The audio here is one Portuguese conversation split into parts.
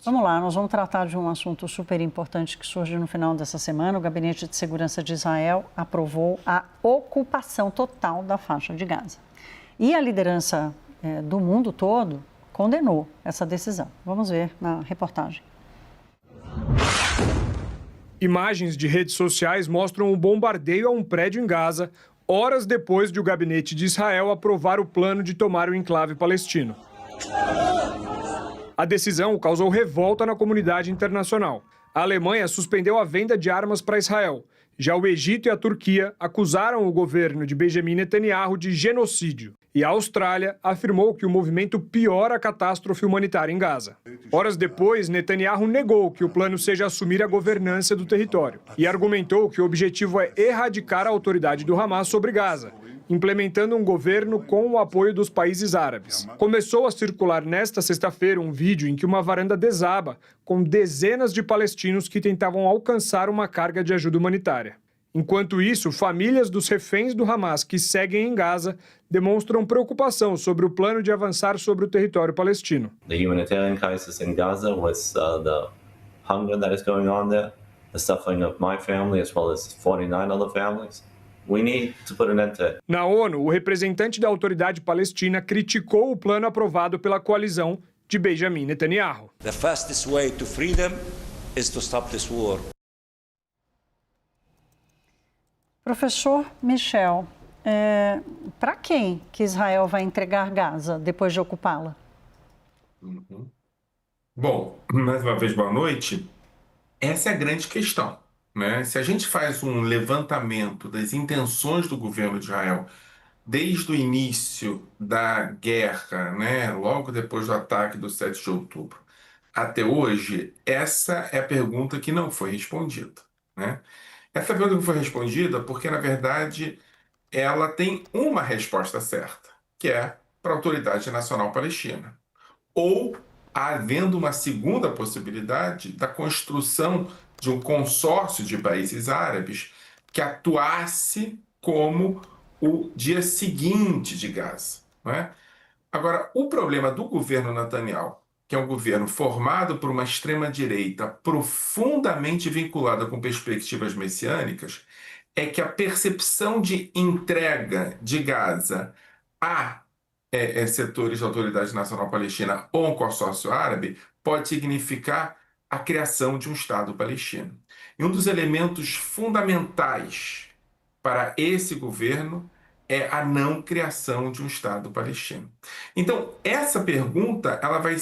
Vamos lá, nós vamos tratar de um assunto super importante que surge no final dessa semana. O Gabinete de Segurança de Israel aprovou a ocupação total da faixa de Gaza. E a liderança do mundo todo condenou essa decisão. Vamos ver na reportagem. Imagens de redes sociais mostram o bombardeio a um prédio em Gaza, horas depois de o Gabinete de Israel aprovar o plano de tomar o enclave palestino. A decisão causou revolta na comunidade internacional. A Alemanha suspendeu a venda de armas para Israel. Já o Egito e a Turquia acusaram o governo de Benjamin Netanyahu de genocídio. E a Austrália afirmou que o movimento piora a catástrofe humanitária em Gaza. Horas depois, Netanyahu negou que o plano seja assumir a governança do território e argumentou que o objetivo é erradicar a autoridade do Hamas sobre Gaza, implementando um governo com o apoio dos países árabes. Começou a circular nesta sexta-feira um vídeo em que uma varanda desaba, com dezenas de palestinos que tentavam alcançar uma carga de ajuda humanitária. Enquanto isso, famílias dos reféns do Hamas que seguem em Gaza demonstram preocupação sobre o plano de avançar sobre o território palestino. The humanitarian crisis in Gaza with the hunger that is going on there, the suffering of my family as well as 49 other families. We need to put an end to it. Na ONU, o representante da autoridade palestina criticou o plano aprovado pela coalizão de Benjamin Netanyahu. The fastest way to freedom is to stop this war. Professor Michel, para quem que Israel vai entregar Gaza depois de ocupá-la? Bom, mais uma vez, boa noite. Essa é a grande questão, né? Se a gente faz um levantamento das intenções do governo de Israel desde o início da guerra, né, logo depois do ataque do 7 de outubro, até hoje, essa é a pergunta que não foi respondida, né? Essa pergunta não foi respondida porque, na verdade, ela tem uma resposta certa, que é para a Autoridade Nacional Palestina. Ou havendo uma segunda possibilidade da construção de um consórcio de países árabes que atuasse como o dia seguinte de Gaza, não é? Agora, o problema do governo Netanyahu, que é um governo formado por uma extrema-direita profundamente vinculada com perspectivas messiânicas, é que a percepção de entrega de Gaza a setores da Autoridade Nacional Palestina ou um consórcio árabe pode significar a criação de um Estado palestino. E um dos elementos fundamentais para esse governo é a não criação de um Estado palestino. Então, essa pergunta ela vai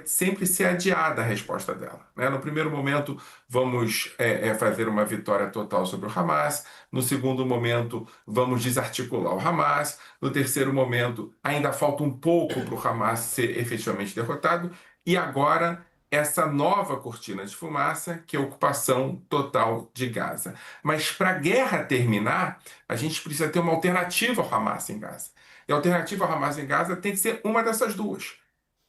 sempre ser adiada a resposta dela, né? No primeiro momento, vamos fazer uma vitória total sobre o Hamas. No segundo momento, vamos desarticular o Hamas. No terceiro momento, ainda falta um pouco para o Hamas ser efetivamente derrotado. E agora, essa nova cortina de fumaça, que é a ocupação total de Gaza. Mas para a guerra terminar, a gente precisa ter uma alternativa ao Hamas em Gaza. E a alternativa ao Hamas em Gaza tem que ser uma dessas duas.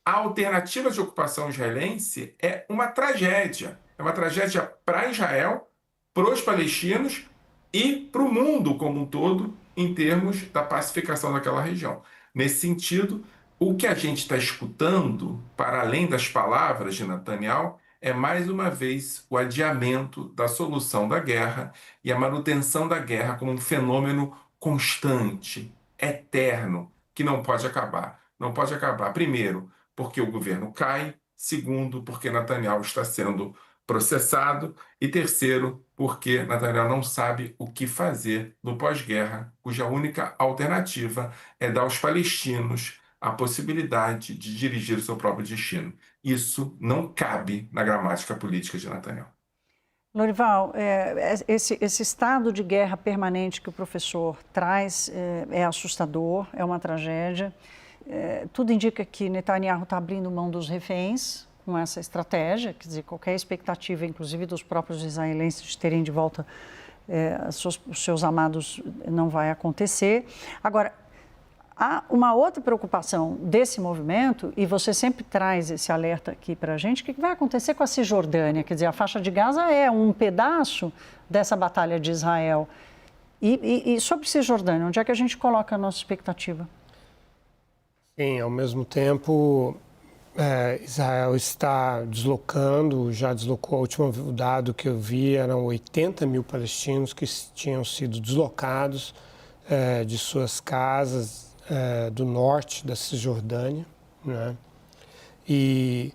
A alternativa de ocupação israelense é uma tragédia. É uma tragédia para Israel, para os palestinos e para o mundo como um todo, em termos da pacificação daquela região. Nesse sentido, o que a gente está escutando, para além das palavras de Netanyahu, é mais uma vez o adiamento da solução da guerra e a manutenção da guerra como um fenômeno constante, eterno, que não pode acabar. Não pode acabar, primeiro, porque o governo cai, segundo, porque Netanyahu está sendo processado, e terceiro, porque Netanyahu não sabe o que fazer no pós-guerra, cuja única alternativa é dar aos palestinos a possibilidade de dirigir o seu próprio destino. Isso não cabe na gramática política de Netanyahu. Lorival, esse estado de guerra permanente que o professor traz é assustador, é uma tragédia. Tudo indica que Netanyahu está abrindo mão dos reféns com essa estratégia, quer dizer, qualquer expectativa, inclusive dos próprios israelenses, de terem de volta os seus amados, não vai acontecer. Agora, há uma outra preocupação desse movimento, e você sempre traz esse alerta aqui para a gente, o que vai acontecer com a Cisjordânia? Quer dizer, a faixa de Gaza é um pedaço dessa batalha de Israel. E sobre Cisjordânia, onde é que a gente coloca a nossa expectativa? Sim, ao mesmo tempo, Israel está deslocando, já deslocou, o último dado que eu vi eram 80 mil palestinos que tinham sido deslocados de suas casas do norte da Cisjordânia, né? E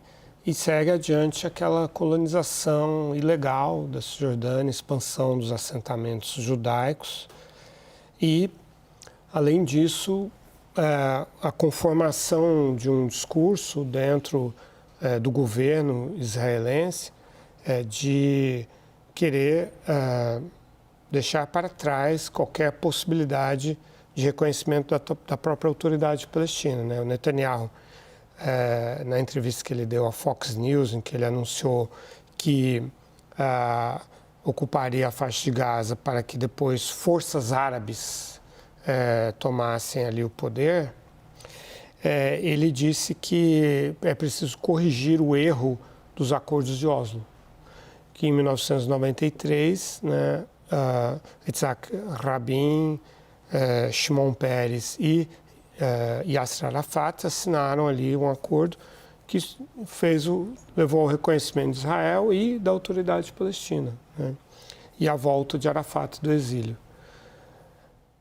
segue adiante aquela colonização ilegal da Cisjordânia, expansão dos assentamentos judaicos e, além disso, a conformação de um discurso dentro do governo israelense de querer deixar para trás qualquer possibilidade de reconhecimento da própria autoridade palestina, né? O Netanyahu, na entrevista que ele deu à Fox News, em que ele anunciou que ocuparia a faixa de Gaza para que depois forças árabes tomassem ali o poder, ele disse que é preciso corrigir o erro dos acordos de Oslo, que em 1993, né, Yitzhak Rabin, Shimon Peres e Yasser Arafat assinaram ali um acordo que levou ao reconhecimento de Israel e da autoridade palestina, né, e a volta de Arafat do exílio.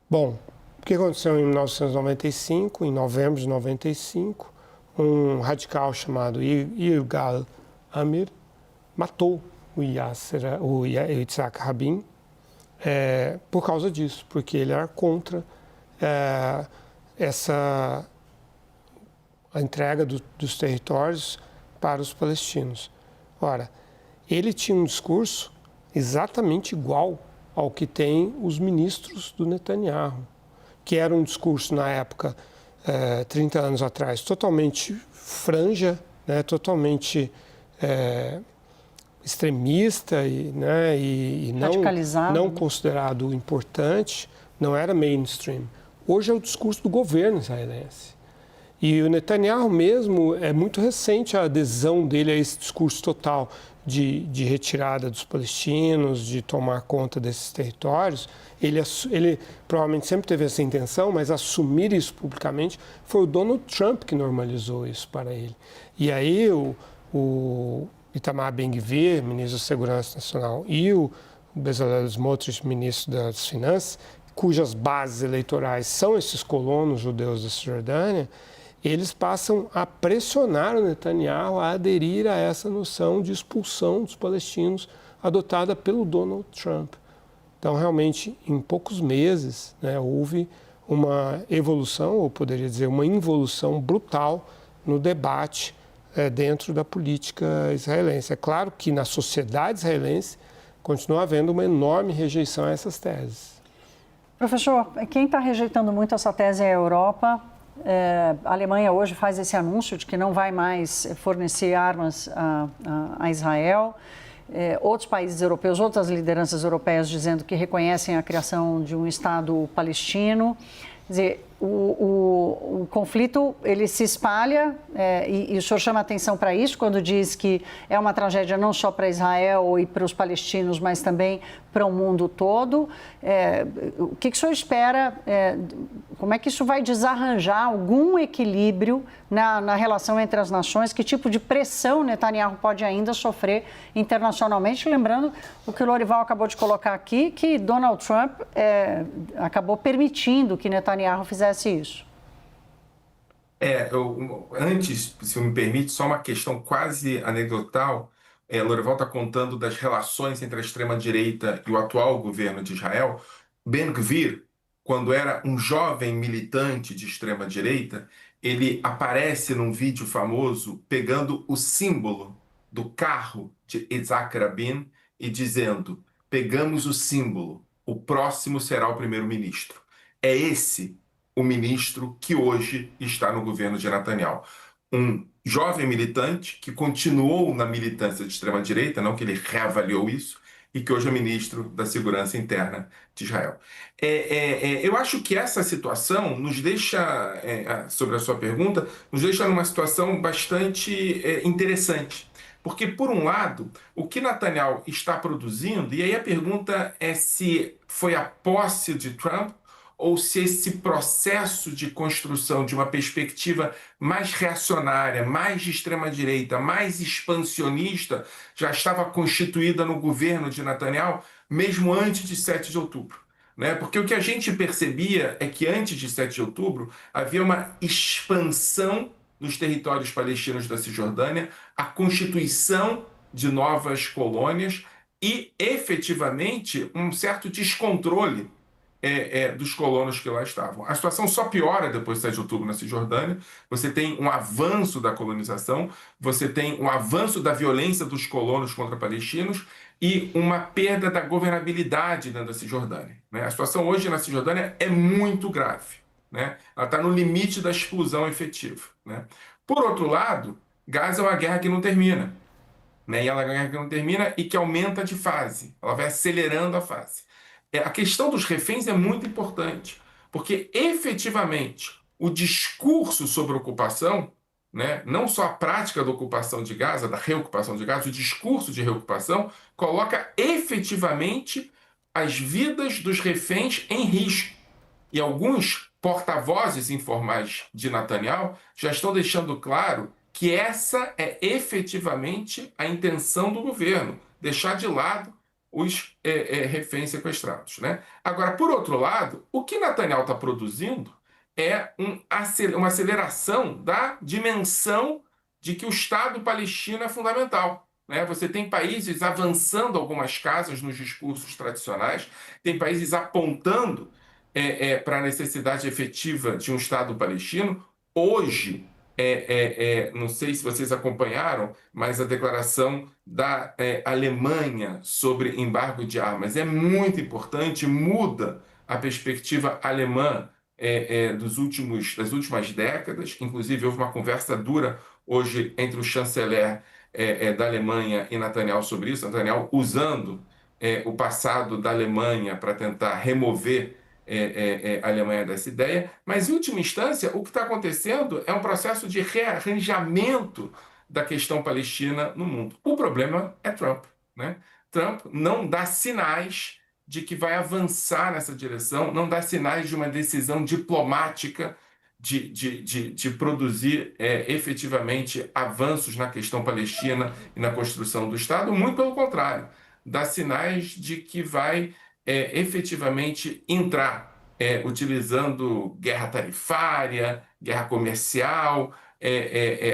Bom, o que aconteceu em 1995, em novembro de 95, um radical chamado Yigal Amir matou o Yitzhak Rabin por causa disso, porque ele era contra a entrega dos territórios para os palestinos. Ora, ele tinha um discurso exatamente igual ao que têm os ministros do Netanyahu, que era um discurso, na época, 30 anos atrás, totalmente franja, né, totalmente extremista e não considerado importante, não era mainstream. Hoje é o discurso do governo israelense. E o Netanyahu mesmo, é muito recente a adesão dele a esse discurso total de retirada dos palestinos, de tomar conta desses territórios. Ele provavelmente sempre teve essa intenção, mas assumir isso publicamente foi o Donald Trump que normalizou isso para ele. E aí o Itamar Ben-Gvir, ministro da Segurança Nacional, e o Bezalel Smotrich, ministro das Finanças, cujas bases eleitorais são esses colonos judeus da Cisjordânia, eles passam a pressionar o Netanyahu a aderir a essa noção de expulsão dos palestinos adotada pelo Donald Trump. Então, realmente, em poucos meses, né, houve uma evolução, ou poderia dizer uma involução brutal no debate dentro da política israelense. É claro que na sociedade israelense continua havendo uma enorme rejeição a essas teses. Professor, quem está rejeitando muito essa tese é a Europa. A Alemanha hoje faz esse anúncio de que não vai mais fornecer armas a Israel. Outros países europeus, outras lideranças europeias dizendo que reconhecem a criação de um Estado palestino. Quer dizer, o conflito ele se espalha e o senhor chama atenção para isso quando diz que é uma tragédia não só para Israel e para os palestinos, mas também para o mundo todo. O que o senhor espera? Como é que isso vai desarranjar algum equilíbrio na relação entre as nações? Que tipo de pressão Netanyahu pode ainda sofrer internacionalmente? Lembrando o que o Lorival acabou de colocar aqui, que Donald Trump acabou permitindo que Netanyahu fizesse isso. Antes, se me permite, só uma questão quase anedotal. Lorival está contando das relações entre a extrema-direita e o atual governo de Israel. Ben-Gvir, quando era um jovem militante de extrema-direita, ele aparece num vídeo famoso pegando o símbolo do carro de Yitzhak Rabin e dizendo: pegamos o símbolo, o próximo será o primeiro-ministro. É esse o ministro que hoje está no governo de Netanyahu. Um jovem militante que continuou na militância de extrema-direita, não que ele reavaliou isso, e que hoje é ministro da Segurança Interna de Israel. Eu acho que essa situação nos deixa, sobre a sua pergunta, nos deixa numa situação bastante interessante. Porque, por um lado, o que Netanyahu está produzindo, e aí a pergunta é se foi a posse de Trump ou se esse processo de construção de uma perspectiva mais reacionária, mais de extrema-direita, mais expansionista, já estava constituída no governo de Netanyahu, mesmo antes de 7 de outubro. Né? Porque o que a gente percebia é que antes de 7 de outubro havia uma expansão dos territórios palestinos da Cisjordânia, a constituição de novas colônias e, efetivamente, um certo descontrole dos colonos que lá estavam. A situação só piora depois de 7 de outubro na Cisjordânia. Você tem um avanço da colonização, você tem um avanço da violência dos colonos contra palestinos e uma perda da governabilidade dentro da Cisjordânia. Né? A situação hoje na Cisjordânia é muito grave. Né? Ela está no limite da explosão efetiva. Né? Por outro lado, Gaza é uma guerra que não termina. Né? E ela é uma guerra que não termina e que aumenta de fase. Ela vai acelerando a fase. A questão dos reféns é muito importante, porque efetivamente o discurso sobre ocupação, né, não só a prática da ocupação de Gaza, da reocupação de Gaza, o discurso de reocupação coloca efetivamente as vidas dos reféns em risco. E alguns porta-vozes informais de Netanyahu já estão deixando claro que essa é efetivamente a intenção do governo, deixar de lado os reféns sequestrados. Né? Agora, por outro lado, o que Netanyahu está produzindo é uma aceleração da dimensão de que o Estado palestino é fundamental. Né? Você tem países avançando algumas casas nos discursos tradicionais, tem países apontando para a necessidade efetiva de um Estado palestino. Hoje, não sei se vocês acompanharam, mas a declaração da Alemanha sobre embargo de armas é muito importante, muda a perspectiva alemã das últimas décadas. Inclusive, houve uma conversa dura hoje entre o chanceler da Alemanha e Netanyahu sobre isso, Netanyahu usando o passado da Alemanha para tentar remover a Alemanha dessa ideia, mas, em última instância, o que está acontecendo é um processo de rearranjamento da questão palestina no mundo. O problema é Trump. Né? Trump não dá sinais de que vai avançar nessa direção, não dá sinais de uma decisão diplomática de produzir efetivamente avanços na questão palestina e na construção do Estado, muito pelo contrário, dá sinais de que vai efetivamente entrar utilizando guerra tarifária, guerra comercial,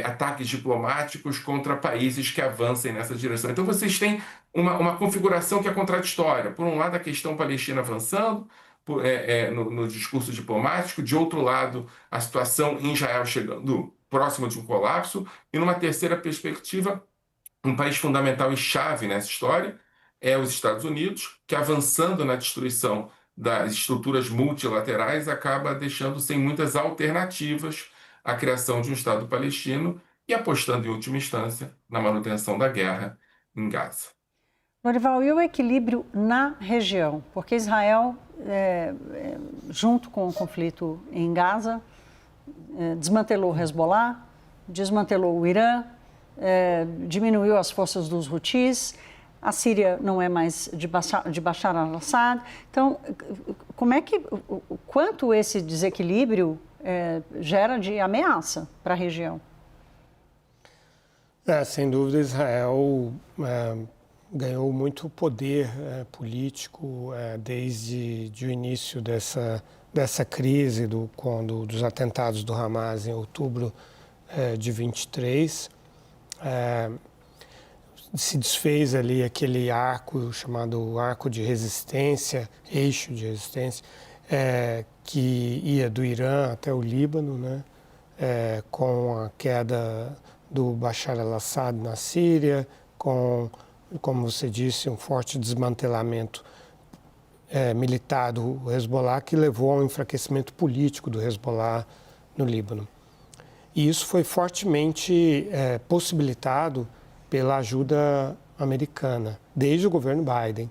ataques diplomáticos contra países que avancem nessa direção. Então vocês têm uma configuração que é contraditória. Por um lado, a questão palestina avançando no discurso diplomático, de outro lado, a situação em Israel chegando próximo de um colapso, e numa terceira perspectiva, um país fundamental e chave nessa história é os Estados Unidos, que, avançando na destruição das estruturas multilaterais, acaba deixando sem muitas alternativas a criação de um Estado palestino e apostando, em última instância, na manutenção da guerra em Gaza. Lorival, e o equilíbrio na região? Porque Israel, junto com o conflito em Gaza, desmantelou o Hezbollah, desmantelou o Irã, diminuiu as forças dos Houthis. A Síria não é mais de Bashar al-Assad. Então, quanto esse desequilíbrio gera de ameaça para a região? Sem dúvida, Israel ganhou muito poder político desde o início dessa crise dos atentados do Hamas em outubro de 23. Se desfez ali aquele arco chamado arco de resistência, eixo de resistência, que ia do Irã até o Líbano, né? Com a queda do Bashar al-Assad na Síria, com, como você disse, um forte desmantelamento militar do Hezbollah, que levou ao enfraquecimento político do Hezbollah no Líbano. E isso foi fortemente possibilitado pela ajuda americana, desde o governo Biden.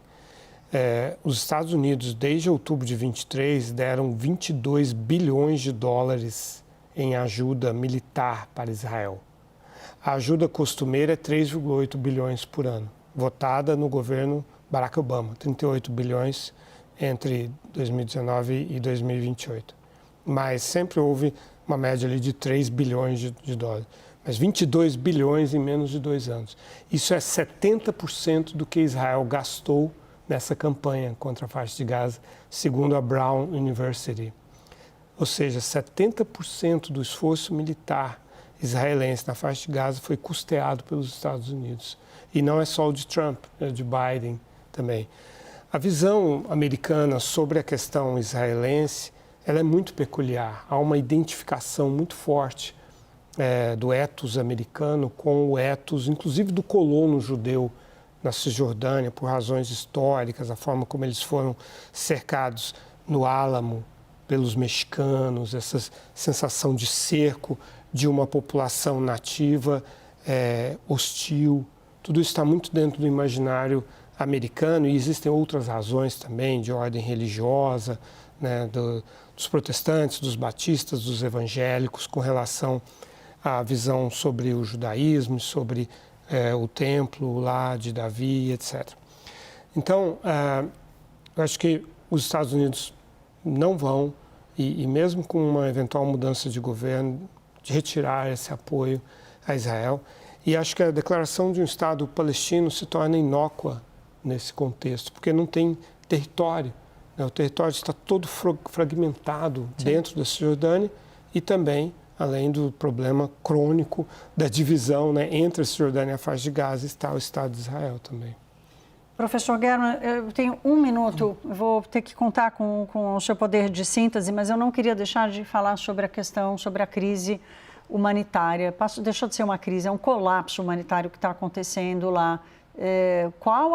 Os Estados Unidos, desde outubro de 23, deram 22 bilhões de dólares em ajuda militar para Israel. A ajuda costumeira é 3,8 bilhões por ano, votada no governo Barack Obama, 38 bilhões entre 2019 e 2028. Mas sempre houve uma média ali de 3 bilhões de dólares. Mas 22 bilhões em menos de 2 anos. Isso é 70% do que Israel gastou nessa campanha contra a faixa de Gaza, segundo a Brown University. Ou seja, 70% do esforço militar israelense na faixa de Gaza foi custeado pelos Estados Unidos. E não é só o de Trump, é o de Biden também. A visão americana sobre a questão israelense, ela é muito peculiar. Há uma identificação muito forte do ethos americano com o ethos, inclusive do colono judeu na Cisjordânia, por razões históricas, a forma como eles foram cercados no Álamo pelos mexicanos, essa sensação de cerco de uma população nativa hostil. Tudo isso está muito dentro do imaginário americano e existem outras razões também de ordem religiosa, né, dos protestantes, dos batistas, dos evangélicos, com relação à visão sobre o judaísmo, sobre o templo lá de Davi, etc. Então, eu acho que os Estados Unidos não vão, e mesmo com uma eventual mudança de governo, de retirar esse apoio a Israel. E acho que a declaração de um Estado palestino se torna inócua nesse contexto, porque não tem território. Né? O território está todo fragmentado dentro da Cisjordânia e também, além do problema crônico da divisão, né, entre a Cisjordânia e a faixa de Gaza, está o Estado de Israel também. Professor German, eu tenho 1 minuto, vou ter que contar com o seu poder de síntese, mas eu não queria deixar de falar sobre a questão, sobre a crise humanitária. Deixou de ser uma crise, é um colapso humanitário que está acontecendo lá. Qual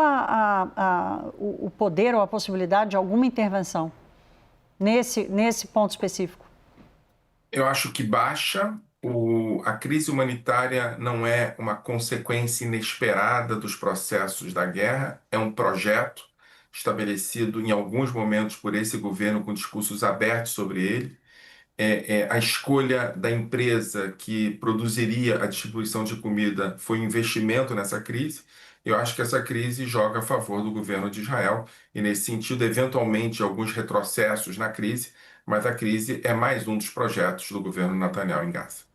o poder ou a possibilidade de alguma intervenção nesse ponto específico? Eu acho que baixa. A crise humanitária não é uma consequência inesperada dos processos da guerra, é um projeto estabelecido em alguns momentos por esse governo com discursos abertos sobre ele. A escolha da empresa que produziria a distribuição de comida foi um investimento nessa crise. Eu acho que essa crise joga a favor do governo de Israel e, nesse sentido, eventualmente, alguns retrocessos na crise, mas a crise é mais um dos projetos do governo Netanyahu em Gaza.